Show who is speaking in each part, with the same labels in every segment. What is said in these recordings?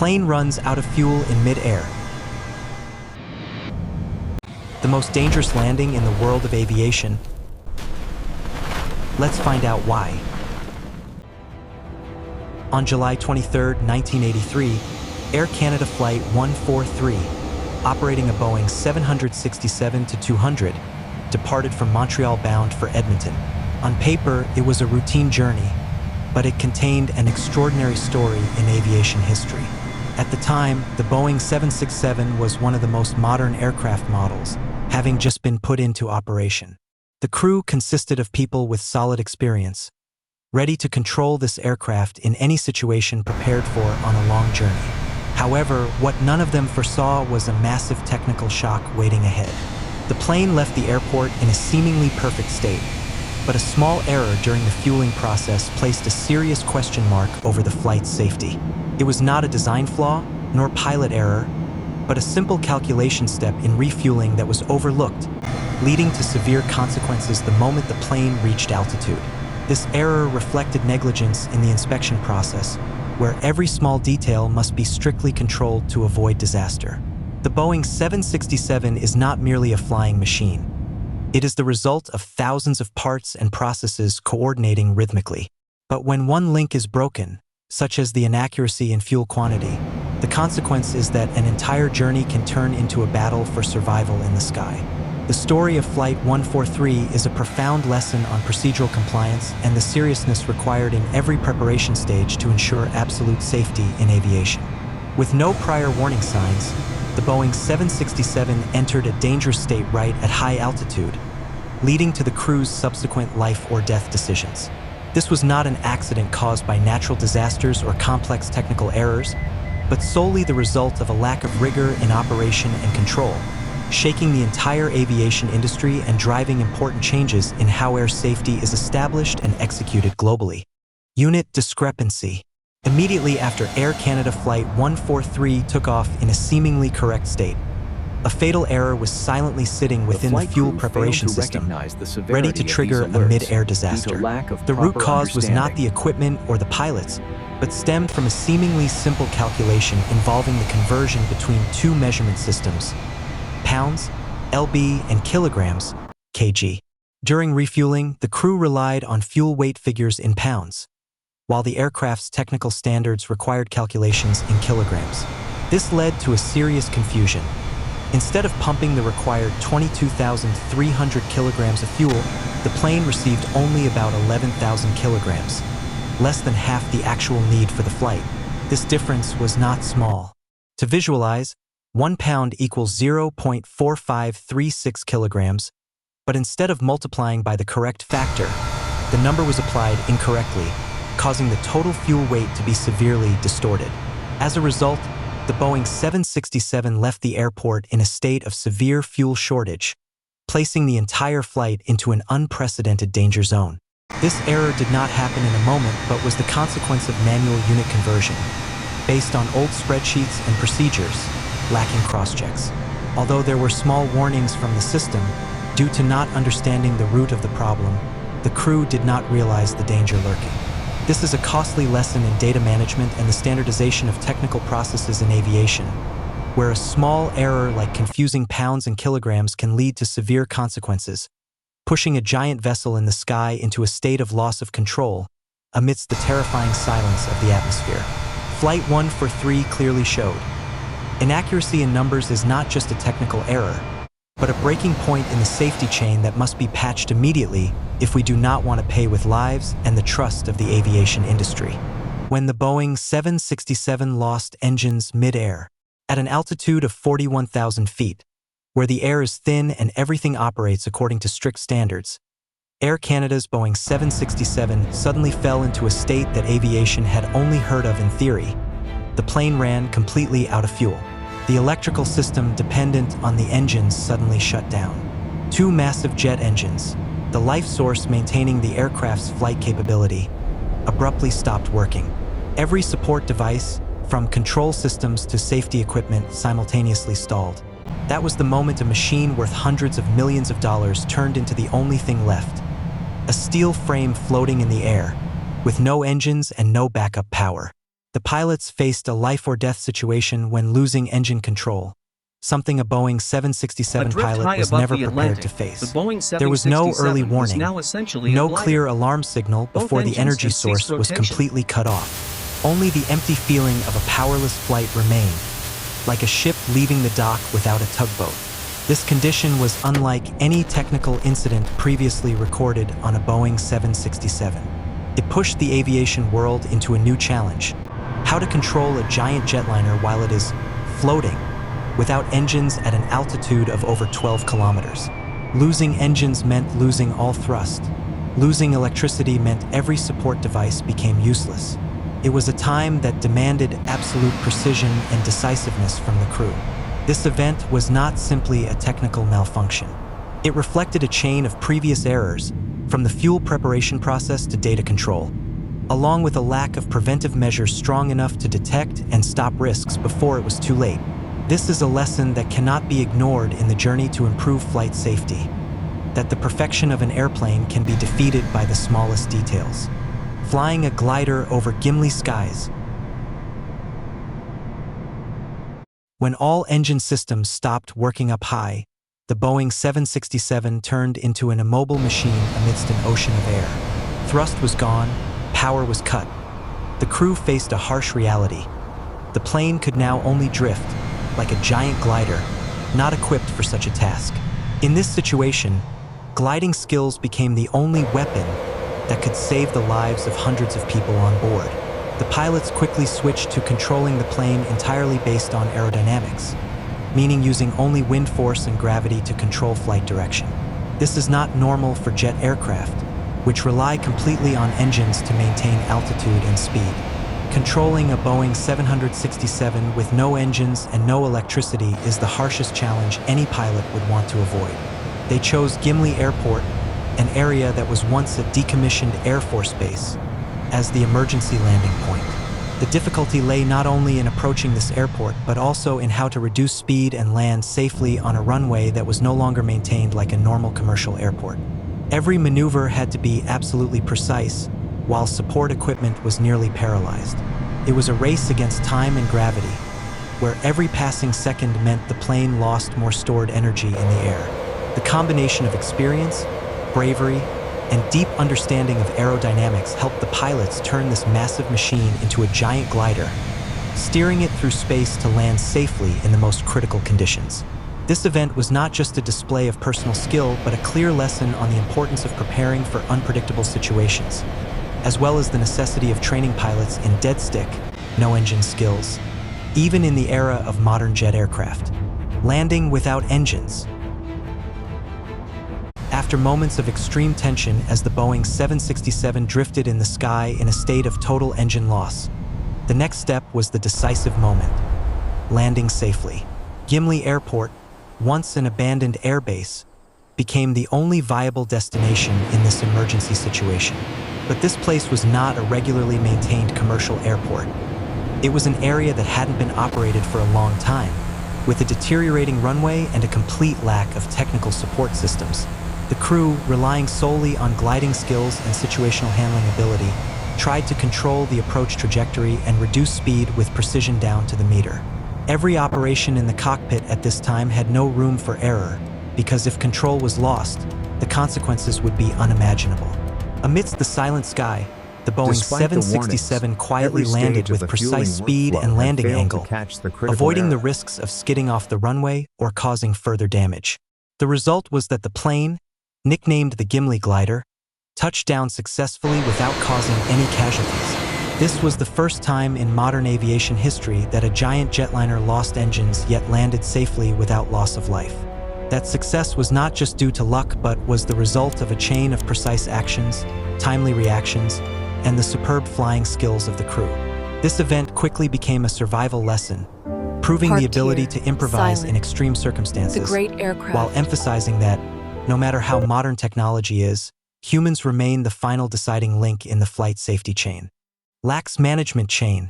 Speaker 1: plane runs out of fuel in mid-air. The most dangerous landing in the world of aviation. Let's find out why. On July 23, 1983, Air Canada Flight 143, operating a Boeing 767-200, departed from Montreal bound for Edmonton. On paper, it was a routine journey, but it contained an extraordinary story in aviation history. At the time, the Boeing 767 was one of the most modern aircraft models, having just been put into operation. The crew consisted of people with solid experience, ready to control this aircraft in any situation prepared for on a long journey. However, what none of them foresaw was a massive technical shock waiting ahead. The plane left the airport in a seemingly perfect state, but a small error during the fueling process placed a serious question mark over the flight's safety. It was not a design flaw, nor pilot error, but a simple calculation step in refueling that was overlooked, leading to severe consequences the moment the plane reached altitude. This error reflected negligence in the inspection process, where every small detail must be strictly controlled to avoid disaster. The Boeing 767 is not merely a flying machine. It is the result of thousands of parts and processes coordinating rhythmically. But when one link is broken, such as the inaccuracy in fuel quantity, the consequence is that an entire journey can turn into a battle for survival in the sky. The story of Flight 143 is a profound lesson on procedural compliance and the seriousness required in every preparation stage to ensure absolute safety in aviation. With no prior warning signs, the Boeing 767 entered a dangerous state right at high altitude, leading to the crew's subsequent life or death decisions. This was not an accident caused by natural disasters or complex technical errors, but solely the result of a lack of rigor in operation and control, shaking the entire aviation industry and driving important changes in how air safety is established and executed globally. Unit discrepancy. Immediately after Air Canada Flight 143 took off in a seemingly correct state, a fatal error was silently sitting within the fuel preparation system, ready to trigger a mid-air disaster. The root cause was not the equipment or the pilots, but stemmed from a seemingly simple calculation involving the conversion between two measurement systems: pounds, lb, and kilograms, kg. During refueling, the crew relied on fuel weight figures in pounds, while the aircraft's technical standards required calculations in kilograms. This led to a serious confusion. Instead of pumping the required 22,300 kilograms of fuel, the plane received only about 11,000 kilograms, less than half the actual need for the flight. This difference was not small. To visualize, 1 pound equals 0.4536 kilograms, but instead of multiplying by the correct factor, the number was applied incorrectly, causing the total fuel weight to be severely distorted. As a result, the Boeing 767 left the airport in a state of severe fuel shortage, placing the entire flight into an unprecedented danger zone. This error did not happen in a moment, but was the consequence of manual unit conversion, based on old spreadsheets and procedures, lacking cross-checks. Although there were small warnings from the system, due to not understanding the root of the problem, the crew did not realize the danger lurking. This is a costly lesson in data management and the standardization of technical processes in aviation, where a small error like confusing pounds and kilograms can lead to severe consequences, pushing a giant vessel in the sky into a state of loss of control amidst the terrifying silence of the atmosphere. Flight 143 clearly showed. Inaccuracy in numbers is not just a technical error, but a breaking point in the safety chain that must be patched immediately if we do not want to pay with lives and the trust of the aviation industry. When the Boeing 767 lost engines mid-air, at an altitude of 41,000 feet, where the air is thin and everything operates according to strict standards, Air Canada's Boeing 767 suddenly fell into a state that aviation had only heard of in theory. The plane ran completely out of fuel. The electrical system dependent on the engines suddenly shut down. Two massive jet engines, the life source maintaining the aircraft's flight capability, abruptly stopped working. Every support device, from control systems to safety equipment, simultaneously stalled. That was the moment a machine worth hundreds of millions of dollars turned into the only thing left: a steel frame floating in the air, with no engines and no backup power. The pilots faced a life-or-death situation when losing engine control, something a Boeing 767 pilot was never prepared to face. There was no early warning, no clear alarm signal before the energy source was completely cut off. Only the empty feeling of a powerless flight remained, like a ship leaving the dock without a tugboat. This condition was unlike any technical incident previously recorded on a Boeing 767. It pushed the aviation world into a new challenge: how to control a giant jetliner while it is floating, without engines at an altitude of over 12 kilometers. Losing engines meant losing all thrust. Losing electricity meant every support device became useless. It was a time that demanded absolute precision and decisiveness from the crew. This event was not simply a technical malfunction. It reflected a chain of previous errors, from the fuel preparation process to data control, along with a lack of preventive measures strong enough to detect and stop risks before it was too late. This is a lesson that cannot be ignored in the journey to improve flight safety, that the perfection of an airplane can be defeated by the smallest details. Flying a glider over Gimli skies. When all engine systems stopped working up high, the Boeing 767 turned into an immobile machine amidst an ocean of air. Thrust was gone, power was cut. The crew faced a harsh reality. The plane could now only drift, like a giant glider, not equipped for such a task. In this situation, gliding skills became the only weapon that could save the lives of hundreds of people on board. The pilots quickly switched to controlling the plane entirely based on aerodynamics, meaning using only wind force and gravity to control flight direction. This is not normal for jet aircraft, which rely completely on engines to maintain altitude and speed. Controlling a Boeing 767 with no engines and no electricity is the harshest challenge any pilot would want to avoid. They chose Gimli Airport, an area that was once a decommissioned Air Force base, as the emergency landing point. The difficulty lay not only in approaching this airport, but also in how to reduce speed and land safely on a runway that was no longer maintained like a normal commercial airport. Every maneuver had to be absolutely precise, while support equipment was nearly paralyzed. It was a race against time and gravity, where every passing second meant the plane lost more stored energy in the air. The combination of experience, bravery, and deep understanding of aerodynamics helped the pilots turn this massive machine into a giant glider, steering it through space to land safely in the most critical conditions. This event was not just a display of personal skill, but a clear lesson on the importance of preparing for unpredictable situations, as well as the necessity of training pilots in dead stick, no engine skills, even in the era of modern jet aircraft. Landing without engines. After moments of extreme tension as the Boeing 767 drifted in the sky in a state of total engine loss, the next step was the decisive moment: landing safely. Gimli Airport, once an abandoned airbase, became the only viable destination in this emergency situation. But this place was not a regularly maintained commercial airport. It was an area that hadn't been operated for a long time, with a deteriorating runway and a complete lack of technical support systems. The crew, relying solely on gliding skills and situational handling ability, tried to control the approach trajectory and reduce speed with precision down to the meter. Every operation in the cockpit at this time had no room for error, because if control was lost, the consequences would be unimaginable. Amidst the silent sky, the Boeing 767 quietly landed with precise speed and landing angle, avoiding the risks of skidding off the runway or causing further damage. The result was that the plane, nicknamed the Gimli glider, touched down successfully without causing any casualties. This was the first time in modern aviation history that a giant jetliner lost engines yet landed safely without loss of life. That success was not just due to luck, but was the result of a chain of precise actions, timely reactions, and the superb flying skills of the crew. This event quickly became a survival lesson, proving the ability to improvise in extreme circumstances, while emphasizing that, no matter how modern technology is, humans remain the final deciding link in the flight safety chain. Lax management chain.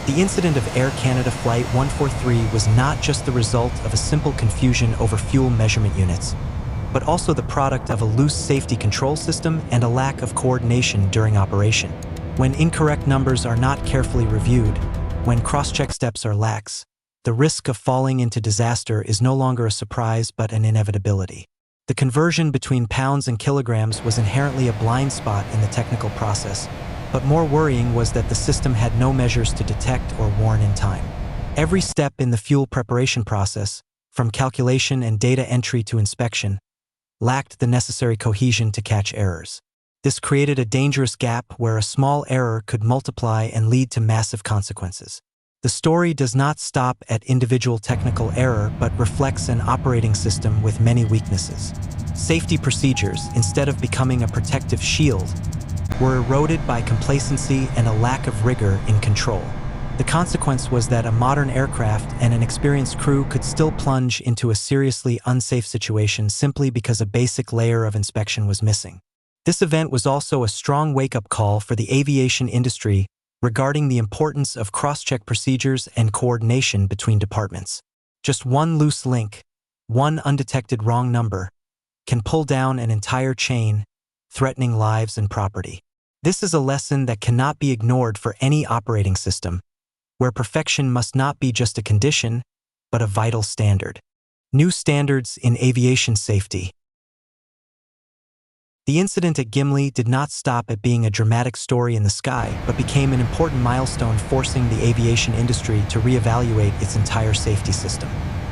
Speaker 1: The incident of Air Canada Flight 143 was not just the result of a simple confusion over fuel measurement units, but also the product of a loose safety control system and a lack of coordination during operation. When incorrect numbers are not carefully reviewed, when cross-check steps are lax, the risk of falling into disaster is no longer a surprise but an inevitability. The conversion between pounds and kilograms was inherently a blind spot in the technical process, but more worrying was that the system had no measures to detect or warn in time. Every step in the fuel preparation process, from calculation and data entry to inspection, lacked the necessary cohesion to catch errors. This created a dangerous gap where a small error could multiply and lead to massive consequences. The story does not stop at individual technical error but reflects an operating system with many weaknesses. Safety procedures, instead of becoming a protective shield, were eroded by complacency and a lack of rigor in control. The consequence was that a modern aircraft and an experienced crew could still plunge into a seriously unsafe situation simply because a basic layer of inspection was missing. This event was also a strong wake-up call for the aviation industry regarding the importance of cross-check procedures and coordination between departments. Just one loose link, one undetected wrong number, can pull down an entire chain, threatening lives and property. This is a lesson that cannot be ignored for any operating system, where perfection must not be just a condition, but a vital standard. New standards in aviation safety. The incident at Gimli did not stop at being a dramatic story in the sky, but became an important milestone forcing the aviation industry to reevaluate its entire safety system.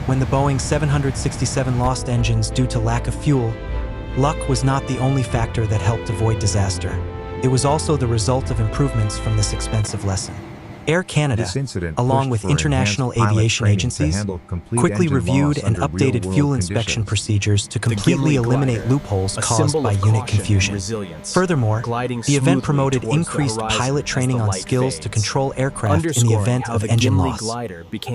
Speaker 1: When the Boeing 767 lost engines due to lack of fuel, luck was not the only factor that helped avoid disaster. It was also the result of improvements from this expensive lesson. Air Canada, along with international aviation agencies, quickly reviewed and updated fuel inspection procedures to completely eliminate loopholes caused by unit confusion. Furthermore, the event promoted increased pilot training on skills to control aircraft in the event of engine loss,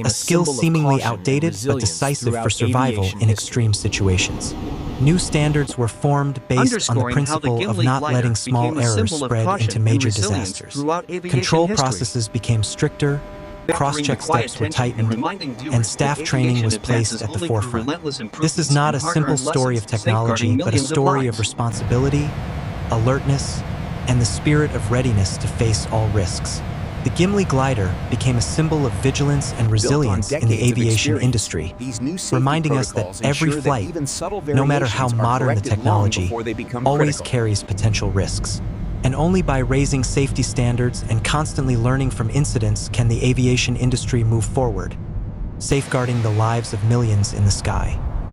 Speaker 1: a skill seemingly outdated but decisive for survival in extreme situations. New standards were formed based on the principle of not letting small errors spread into major disasters. Control processes became stricter, cross-check steps were tightened, and staff training was placed at the forefront. This is not a simple story of technology, but a story of responsibility, alertness, and the spirit of readiness to face all risks. The Gimli glider became a symbol of vigilance and resilience in the aviation industry, reminding us that every flight, no matter how modern the technology, always carries potential risks. And only by raising safety standards and constantly learning from incidents can the aviation industry move forward, safeguarding the lives of millions in the sky.